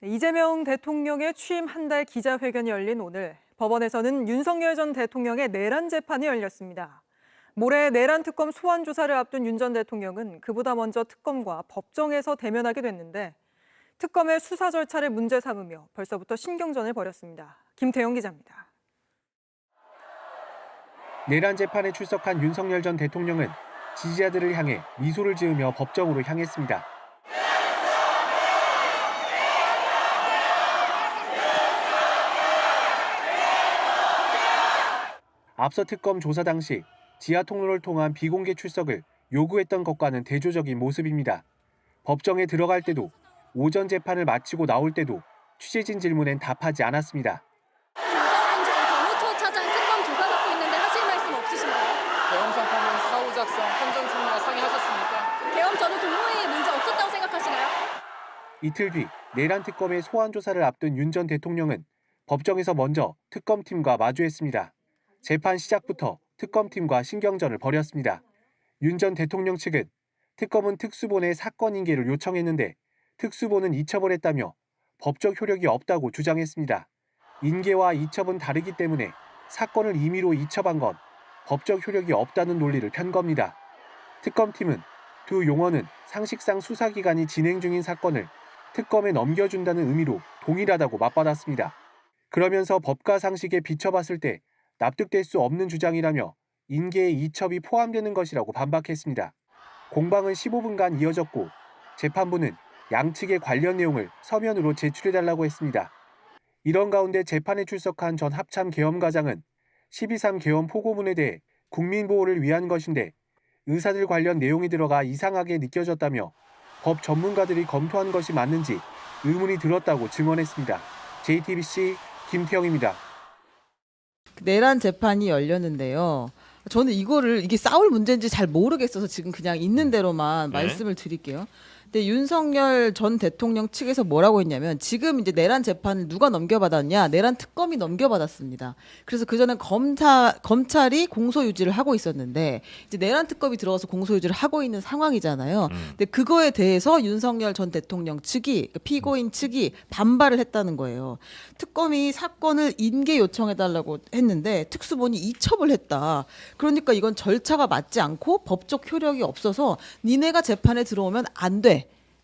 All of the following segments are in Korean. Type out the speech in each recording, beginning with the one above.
이재명 대통령의 취임 한 달 기자회견이 열린 오늘 법원에서는 윤석열 전 대통령의 내란 재판이 열렸습니다. 모레 내란 특검 소환 조사를 앞둔 윤 전 대통령은 그보다 먼저 특검과 법정에서 대면하게 됐는데 특검의 수사 절차를 문제 삼으며 벌써부터 신경전을 벌였습니다. 김태영 기자입니다. 내란 재판에 출석한 윤석열 전 대통령은 지지자들을 향해 미소를 지으며 법정으로 향했습니다. 앞서 특검 조사 당시 지하 통로를 통한 비공개 출석을 요구했던 것과는 대조적인 모습입니다. 법정에 들어갈 때도 오전 재판을 마치고 나올 때도 취재진 질문엔 답하지 않았습니다. 김성환 전 경호처 차장 특검 조사 받고 있는데 하실 말씀 없으신가요? 계엄 상황은 사후 작성 헌정 총리와 상의하셨습니까? 계엄 전후 동호회에 문제 없었다고 생각하시나요? 이틀 뒤 내란 특검의 소환 조사를 앞둔 윤 전 대통령은 법정에서 먼저 특검팀과 마주했습니다. 재판 시작부터 특검팀과 신경전을 벌였습니다. 윤 전 대통령 측은 특검은 특수본에 사건 인계를 요청했는데 특수본은 이첩을 했다며 법적 효력이 없다고 주장했습니다. 인계와 이첩은 다르기 때문에 사건을 임의로 이첩한 건 법적 효력이 없다는 논리를 편 겁니다. 특검팀은 두 용어는 상식상 수사기관이 진행 중인 사건을 특검에 넘겨준다는 의미로 동일하다고 맞받았습니다. 그러면서 법과 상식에 비춰봤을 때 납득될 수 없는 주장이라며 인계의 이첩이 포함되는 것이라고 반박했습니다. 공방은 15분간 이어졌고 재판부는 양측의 관련 내용을 서면으로 제출해달라고 했습니다. 이런 가운데 재판에 출석한 전 합참 계엄과장은 12.3 계엄 포고문에 대해 국민보호를 위한 것인데 의사들 관련 내용이 들어가 이상하게 느껴졌다며 법 전문가들이 검토한 것이 맞는지 의문이 들었다고 증언했습니다. JTBC 김태영입니다. 내란 재판이 열렸는데요. 저는 이게 싸울 문제인지 잘 모르겠어서 지금 그냥 있는 대로만 말씀을 드릴게요. 근데 윤석열 전 대통령 측에서 뭐라고 했냐면 지금 이제 내란 재판을 누가 넘겨받았냐? 내란 특검이 넘겨받았습니다. 그래서 그전엔 검찰이 공소 유지를 하고 있었는데 이제 내란 특검이 들어가서 공소 유지를 하고 있는 상황이잖아요. 근데 그거에 대해서 윤석열 전 대통령 측이 피고인 측이 반발을 했다는 거예요. 특검이 사건을 인계 요청해달라고 했는데 특수본이 이첩을 했다. 그러니까 이건 절차가 맞지 않고 법적 효력이 없어서 니네가 재판에 들어오면 안 돼.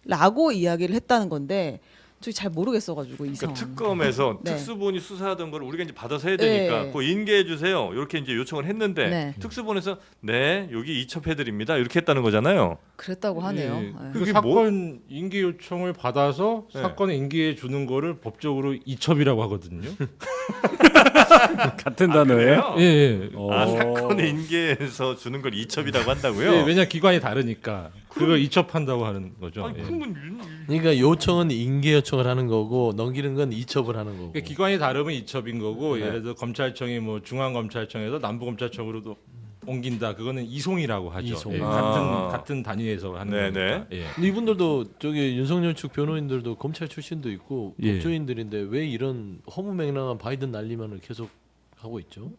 라고 이야기를 했다는 건데 저희 잘 모르겠어가지고 이 상황. 특검에서 네. 특수본이 수사하던 걸 우리가 이제 받아서 해야 되니까 그거 인계해 주세요. 이렇게 이제 요청을 했는데 네. 특수본에서 네 여기 이첩해 드립니다. 이렇게 했다는 거잖아요. 그랬다고 하네요. 네. 그 그게 사건 인계 요청을 받아서 네. 사건에 인계해 주는 거를 법적으로 이첩이라고 하거든요. 같은 단어예요? 예, 예. 아 사건 인계해서 주는 걸 이첩이라고 한다고요? 예, 왜냐 기관이 다르니까 그걸 이첩한다고 하는 거죠. 아니, 예. 그러면 그러니까 요청은 인계 요청을 하는 거고 넘기는 건 이첩을 하는 거고. 그러니까 기관이 다르면 이첩인 거고 네. 예를 들어 검찰청이 뭐 중앙검찰청에서 남부검찰청으로도 옮긴다. 그거는 이송이라고 하죠. 이송. 예, 아. 같은 단위에서 하는 네네. 거니까. 예. 근데 이분들도 저기 윤석열 측 변호인들도 검찰 출신도 있고 예. 법조인들인데 왜 이런 허무맹랑한 바이든 난리만을 계속 하고 있죠?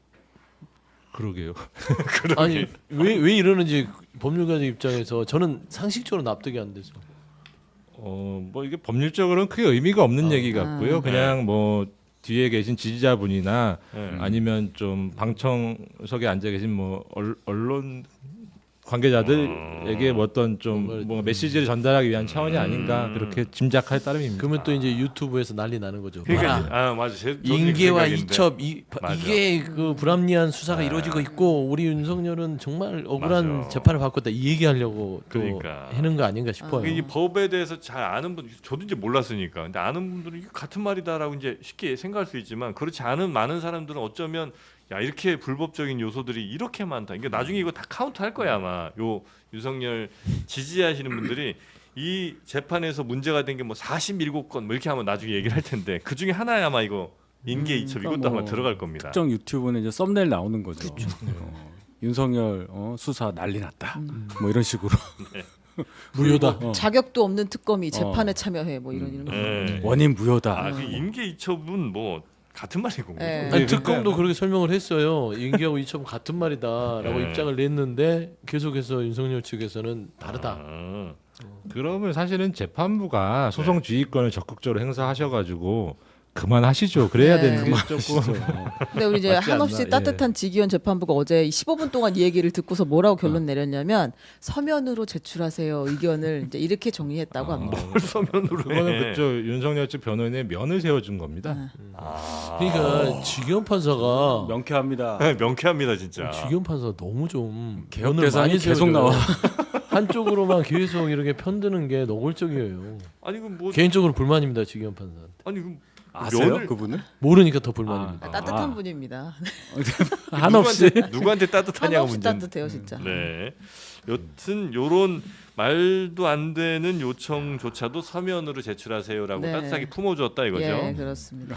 그러게요. 아니 왜 이러는지 법률가적 입장에서 저는 상식적으로 납득이 안 돼서. 뭐 이게 법률적으로는 크게 의미가 없는 얘기 같고요. 그냥 뭐 뒤에 계신 지지자분이나 아니면 좀 방청석에 앉아 계신 뭐 언론 관계자들에게 뭐 어떤 좀 뭔가 메시지를 전달하기 위한 차원이 아닌가 그렇게 짐작할 따름입니다. 그러면 또 이제 유튜브에서 난리 나는 거죠. 그러니까 봐라. 아 맞아. 인계와 생각인데. 이첩 맞아. 이게 그 불합리한 수사가 아. 이루어지고 있고 우리 윤석열은 정말 억울한 맞아. 재판을 받고 있다 이 얘기하려고 또 그러니까. 하는 거 아닌가 싶어요. 이 법에 대해서 잘 아는 분, 저도 이제 몰랐으니까. 근데 아는 분들은 이게 같은 말이다라고 이제 쉽게 생각할 수 있지만 그렇지 않은 많은 사람들은 어쩌면 야 이렇게 불법적인 요소들이 이렇게 많다. 이게 나중에 이거 다 카운트할 거야 아마. 요 윤석열 지지하시는 분들이 이 재판에서 문제가 된 게 뭐 47건 뭐 이렇게 하면 나중에 얘기를 할 텐데 그 중에 하나야 아마 이거 인계 이첩 그러니까 이것도 뭐 아마 들어갈 겁니다. 특정 유튜브는 이제 썸네일 나오는 거죠. 윤석열 수사 난리 났다. 뭐 이런 식으로. 무효다. 자격도 없는 특검이 재판에 참여해 뭐 이런 네. 원인 무효다. 아, 그 인계 이첩은 뭐 같은 말이고. 네. 아니, 특검도 그렇게 설명을 했어요. 인계하고 이첩은 같은 말이다라고 네. 입장을 냈는데 계속해서 윤석열 측에서는 다르다. 아. 그러면 사실은 재판부가 소송 지휘권을 적극적으로 행사하셔가지고 그만하시죠. 그래야 네. 되는 게 조금 근데 우리 이제 맞지 한없이 않나? 따뜻한 지기현 재판부가 어제 15분 동안 이 얘기를 듣고서 뭐라고 결론 내렸냐면 서면으로 제출하세요 의견을 이제 이렇게 정리했다고 합니다. 뭘 서면으로 그거는 해. 그쪽 윤석열 측 변호인의 면을 세워준 겁니다. 아. 그러니까 지기현 판사가 명쾌합니다. 네, 명쾌합니다 진짜. 지기현 판사 너무 좀 개혁 면을 대상이 많이 계속 세워줘요. 나와. 한쪽으로만 계속 이렇게 편드는 게 노골적이에요. 아니 그뭐 개인적으로 불만입니다 지기현 판사한테. 아니 그 아세요 면을- 그분을? 모르니까 더 불만입니다. 따뜻한 분입니다. 한없이 누구한테 따뜻하냐고 한없이 문제는. 따뜻해요 진짜. 네. 여튼 요런 말도 안 되는 요청조차도 서면으로 제출하세요라고 네. 따뜻하게 품어줬다 이거죠. 예, 그렇습니다.